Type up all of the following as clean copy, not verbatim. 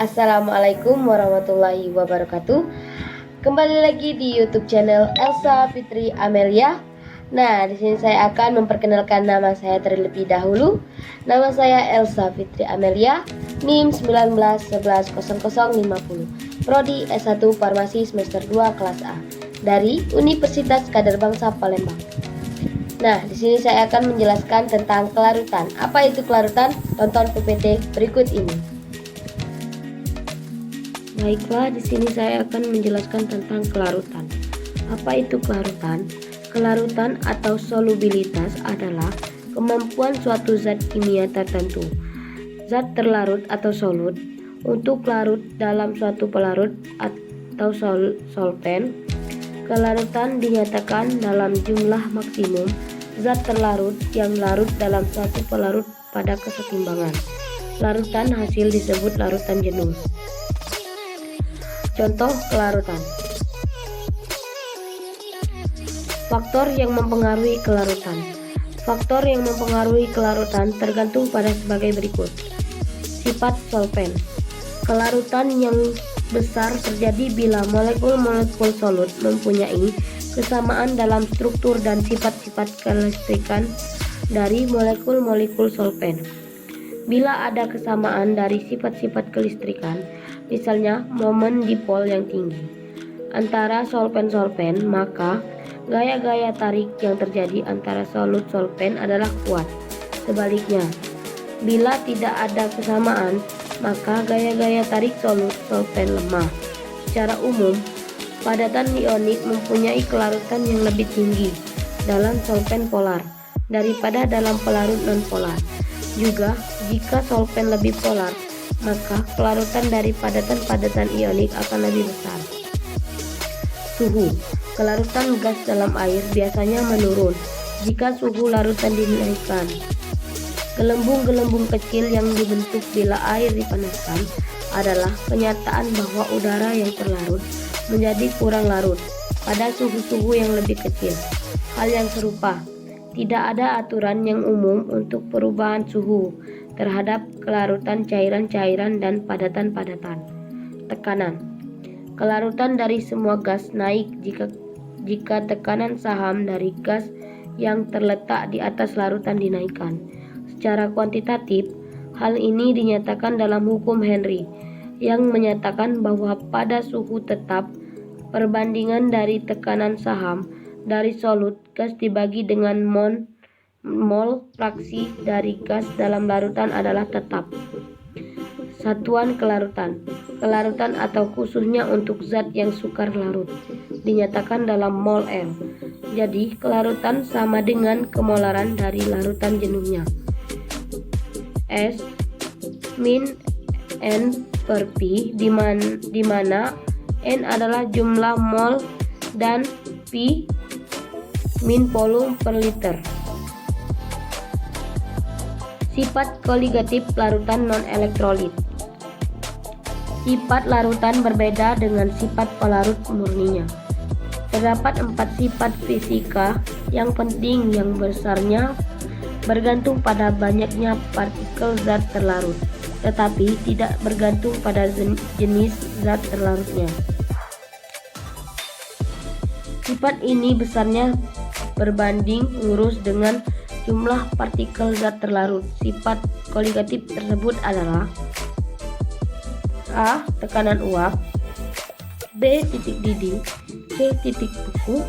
Assalamualaikum warahmatullahi wabarakatuh. Kembali lagi di YouTube channel Elsa Fitri Amelia. Nah, di sini saya akan memperkenalkan nama saya terlebih dahulu. Nama saya Elsa Fitri Amelia, NIM 19110050, Prodi S1 Farmasi semester 2 kelas A dari Universitas Kadar Bangsa Palembang. Nah, di sini saya akan menjelaskan tentang kelarutan. Apa itu kelarutan? Tonton PPT berikut ini. Baiklah, di sini saya akan menjelaskan tentang kelarutan. Apa itu kelarutan? Kelarutan atau solubilitas adalah kemampuan suatu zat kimia tertentu, zat terlarut atau solut, untuk larut dalam suatu pelarut atau solvent. Kelarutan dinyatakan dalam jumlah maksimum zat terlarut yang larut dalam suatu pelarut pada kesetimbangan. Larutan hasil disebut larutan jenuh. Contoh kelarutan. Faktor yang mempengaruhi kelarutan. Faktor yang mempengaruhi kelarutan tergantung pada sebagai berikut. Sifat solvent. Kelarutan yang besar terjadi bila molekul-molekul solut mempunyai kesamaan dalam struktur dan sifat-sifat kelistrikan dari molekul-molekul solvent. Bila ada kesamaan dari sifat-sifat kelistrikan, misalnya momen dipol yang tinggi antara solvent-solvent, maka gaya-gaya tarik yang terjadi antara solut solvent adalah kuat. Sebaliknya, bila tidak ada kesamaan, maka gaya-gaya tarik solut solvent lemah. Secara umum, padatan ionik mempunyai kelarutan yang lebih tinggi dalam solvent polar daripada dalam pelarut non-polar. Juga, jika solvent lebih polar, maka kelarutan dari padatan-padatan ionik akan lebih besar. Suhu. Kelarutan gas dalam air biasanya menurun jika suhu larutan dinaikkan. Gelembung-gelembung kecil yang dibentuk bila air dipanaskan adalah kenyataan bahwa udara yang terlarut menjadi kurang larut pada suhu-suhu yang lebih kecil. Hal yang serupa, tidak ada aturan yang umum untuk perubahan suhu terhadap kelarutan cairan-cairan dan padatan-padatan. Tekanan. Kelarutan dari semua gas naik jika tekanan saham dari gas yang terletak di atas larutan dinaikkan. Secara kuantitatif, hal ini dinyatakan dalam hukum Henry yang menyatakan bahwa pada suhu tetap, perbandingan dari tekanan saham dari solut gas dibagi dengan mol fraksi dari gas dalam larutan adalah tetap. Satuan kelarutan. Kelarutan atau khususnya untuk zat yang sukar larut dinyatakan dalam mol L. Jadi, kelarutan sama dengan kemolaran dari larutan jenuhnya. S min N per P di mana N adalah jumlah mol dan P min volume per liter. Sifat koligatif larutan non-elektrolit. Sifat larutan berbeda dengan sifat pelarut murninya. Terdapat 4 sifat fisika yang penting yang besarnya bergantung pada banyaknya partikel zat terlarut, tetapi tidak bergantung pada jenis zat terlarutnya. Sifat ini besarnya berbanding lurus dengan jumlah partikel zat terlarut. Sifat koligatif tersebut adalah A. Tekanan uap, B. Titik didih, C. Titik beku,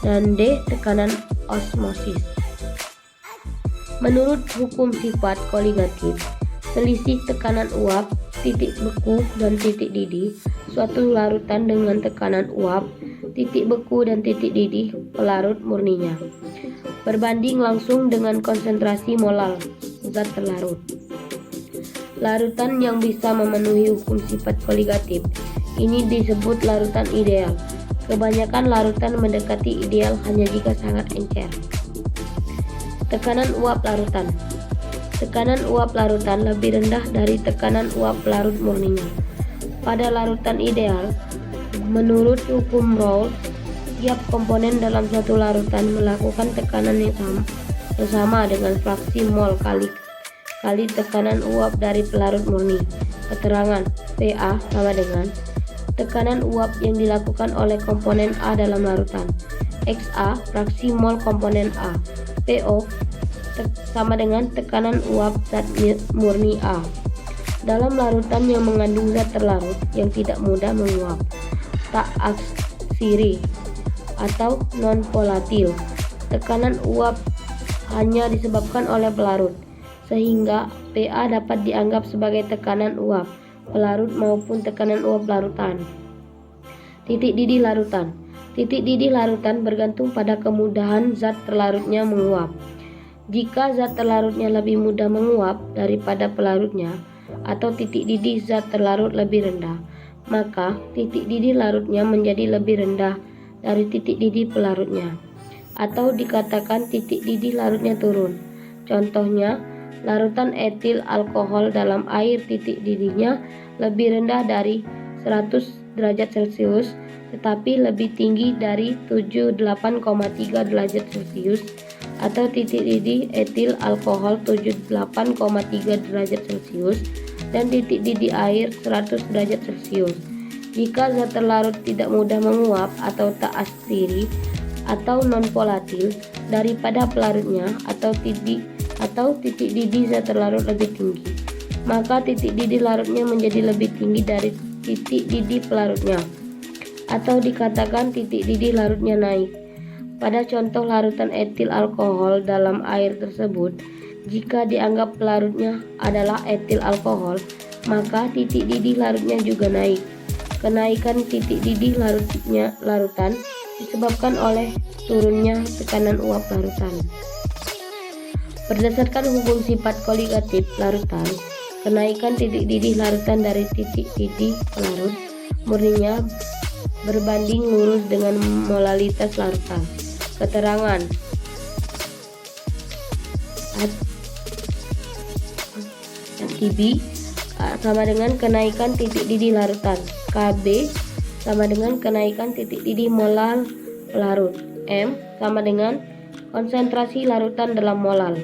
dan D. Tekanan osmosis. Menurut hukum sifat koligatif, selisih tekanan uap, titik beku, dan titik didih suatu larutan dengan tekanan uap, titik beku, dan titik didih pelarut murninya berbanding langsung dengan konsentrasi molal zat terlarut. Larutan yang bisa memenuhi hukum sifat koligatif ini disebut larutan ideal. Kebanyakan larutan mendekati ideal hanya jika sangat encer. Tekanan uap larutan. Tekanan uap larutan lebih rendah dari tekanan uap larut murninya. Pada larutan ideal, menurut hukum Raoult, tiap komponen dalam suatu larutan melakukan tekanan yang sama dengan fraksi mol kali kali tekanan uap dari pelarut murni. Keterangan PA sama dengan tekanan uap yang dilakukan oleh komponen A dalam larutan, XA fraksi mol komponen A. PO sama dengan tekanan uap zat murni A dalam larutan yang mengandung zat terlarut yang tidak mudah menguap, tak aksiri atau non-volatil. Tekanan uap hanya disebabkan oleh pelarut, sehingga PA dapat dianggap sebagai tekanan uap pelarut maupun tekanan uap larutan. Titik didih larutan. Titik didih larutan bergantung pada kemudahan zat terlarutnya menguap. Jika zat terlarutnya lebih mudah menguap daripada pelarutnya, atau titik didih zat terlarut lebih rendah, maka titik didih larutnya menjadi lebih rendah dari titik didih pelarutnya, atau dikatakan titik didih larutnya turun. Contohnya, larutan etil alkohol dalam air titik didihnya lebih rendah dari 100 derajat Celcius tetapi lebih tinggi dari 78,3 derajat Celcius, atau titik didih etil alkohol 78,3 derajat Celcius dan titik didih air 100 derajat Celcius. Jika zat terlarut tidak mudah menguap atau tak aksiri atau non-volatil daripada pelarutnya, atau titik didih zat terlarut lebih tinggi, maka titik didih larutnya menjadi lebih tinggi dari titik didih pelarutnya, atau dikatakan titik didih larutnya naik. Pada contoh larutan etil alkohol dalam air tersebut, jika dianggap pelarutnya adalah etil alkohol, maka titik didih larutnya juga naik. Kenaikan titik didih larutan disebabkan oleh turunnya tekanan uap larutan. Berdasarkan hukum sifat koligatif larutan, kenaikan titik didih larutan dari titik didih pelarut murninya berbanding lurus dengan molalitas larutan. Keterangan TB sama dengan kenaikan titik didih larutan. KB sama dengan kenaikan titik didih molal pelarut. M sama dengan konsentrasi larutan dalam molal.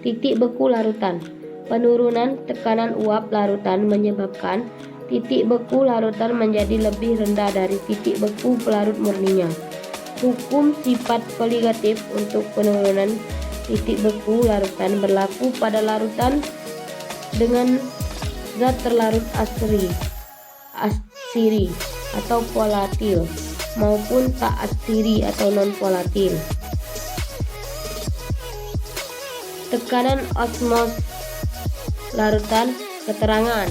Titik beku larutan. Penurunan tekanan uap larutan menyebabkan titik beku larutan menjadi lebih rendah dari titik beku pelarut murninya. Hukum sifat koligatif untuk penurunan titik beku larutan berlaku pada larutan dengan zat terlarut aksiri atau volatil maupun tak aksiri atau non-volatil. Tekanan osmos larutan. Keterangan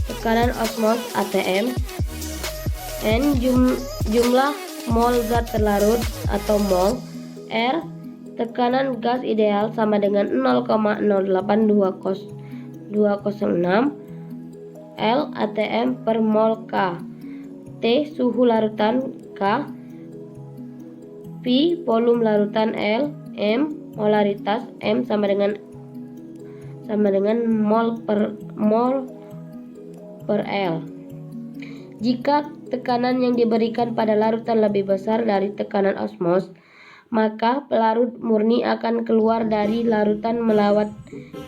tekanan osmos ATM. N jumlah mol zat terlarut atau mol. R tekanan gas ideal sama dengan 0,08206 L ATM per mol K. T suhu larutan K. V volume larutan L. M molaritas M sama dengan mol per L. Jika tekanan yang diberikan pada larutan lebih besar dari tekanan osmos, maka pelarut murni akan keluar dari larutan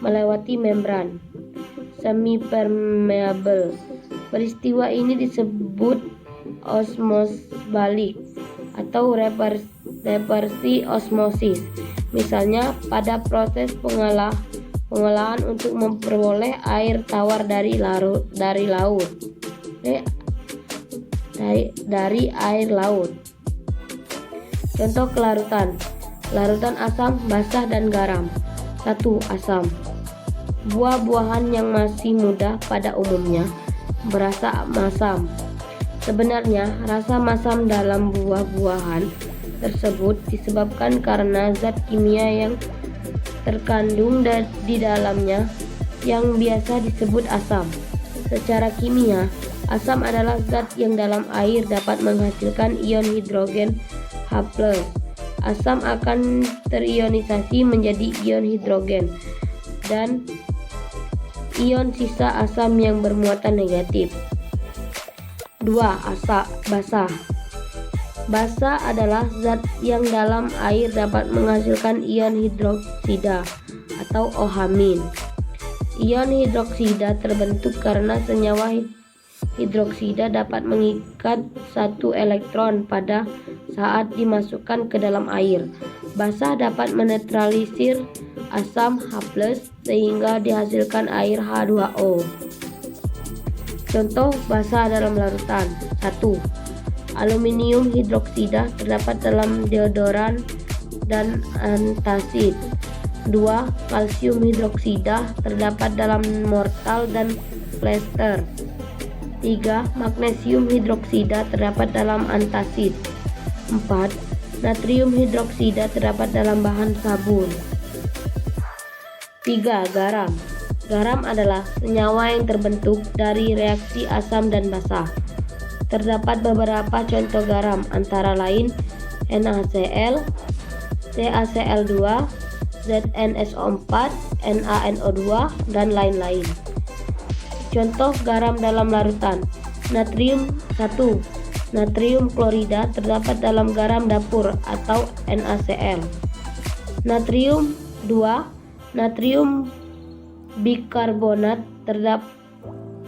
melewati membran semi-permeable. Peristiwa ini disebut osmos balik atau reversi osmosis. Misalnya pada proses pengolahan untuk memperoleh air tawar dari air laut. Contoh kelarutan. Larutan asam, basah, dan garam. 1. Asam. Buah-buahan yang masih muda pada umumnya berasa masam. Sebenarnya rasa masam dalam buah-buahan tersebut disebabkan karena zat kimia yang terkandung di dalamnya yang biasa disebut asam. Secara kimia, asam adalah zat yang dalam air dapat menghasilkan ion hidrogen H+. Asam akan terionisasi menjadi ion hidrogen dan ion sisa asam yang bermuatan negatif. 2. Basa. Basa adalah zat yang dalam air dapat menghasilkan ion hidroksida atau OH-. Ion hidroksida terbentuk karena senyawa hidroksida dapat mengikat satu elektron pada saat dimasukkan ke dalam air. Basa dapat menetralisir asam H+ sehingga dihasilkan air H2O. Contoh basa dalam larutan. 1. Aluminium hidroksida terdapat dalam deodoran dan antacid. 2. Kalsium hidroksida terdapat dalam mortal dan plester. 3. Magnesium hidroksida terdapat dalam antacid. 4. Natrium hidroksida terdapat dalam bahan sabun. 3. Garam. Garam adalah senyawa yang terbentuk dari reaksi asam dan basa. Terdapat beberapa contoh garam, antara lain NaCl, CaCl2, ZnSO4, NaNO2, dan lain-lain. Contoh garam dalam larutan. Natrium 1. Natrium klorida terdapat dalam garam dapur atau NaCl. Natrium 2. Natrium bikarbonat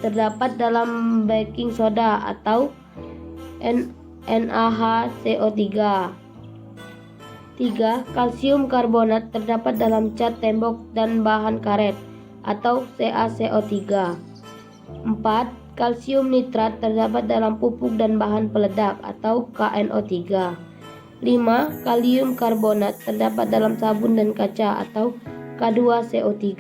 terdapat dalam baking soda atau NaHCO3. 3. Kalsium karbonat terdapat dalam cat tembok dan bahan karet atau CaCO3. 4. Kalsium nitrat terdapat dalam pupuk dan bahan peledak atau KNO3. 5. Kalium karbonat terdapat dalam sabun dan kaca atau K2CO3.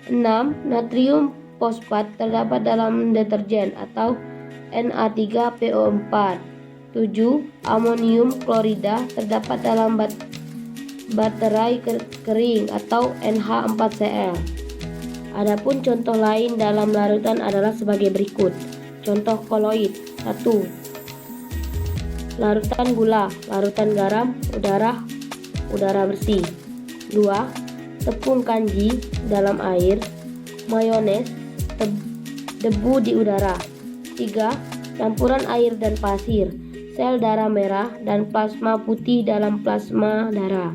6. Natrium fosfat terdapat dalam deterjen atau Na3PO4. 7. Amonium klorida terdapat dalam baterai kering atau NH4Cl. Adapun contoh lain dalam larutan adalah sebagai berikut. Contoh koloid. 1. Larutan gula, larutan garam, udara bersih. 2. Tepung kanji dalam air, mayones, debu di udara. 3. Campuran air dan pasir, sel darah merah dan plasma putih dalam plasma darah.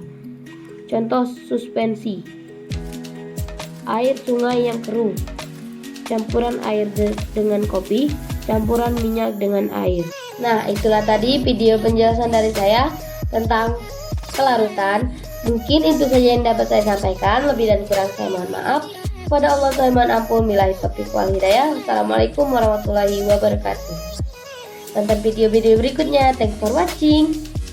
Contoh suspensi: air sungai yang keruh, campuran air dengan kopi, campuran minyak dengan air. Nah, itulah tadi video penjelasan dari saya tentang kelarutan. Mungkin itu saja yang dapat saya sampaikan. Lebih dan kurang saya mohon maaf. Kepada Allah saya mohon ampun. Billahi taufiq wal hidayah. Wassalamualaikum warahmatullahi wabarakatuh. Tonton video-video berikutnya. Thanks for watching.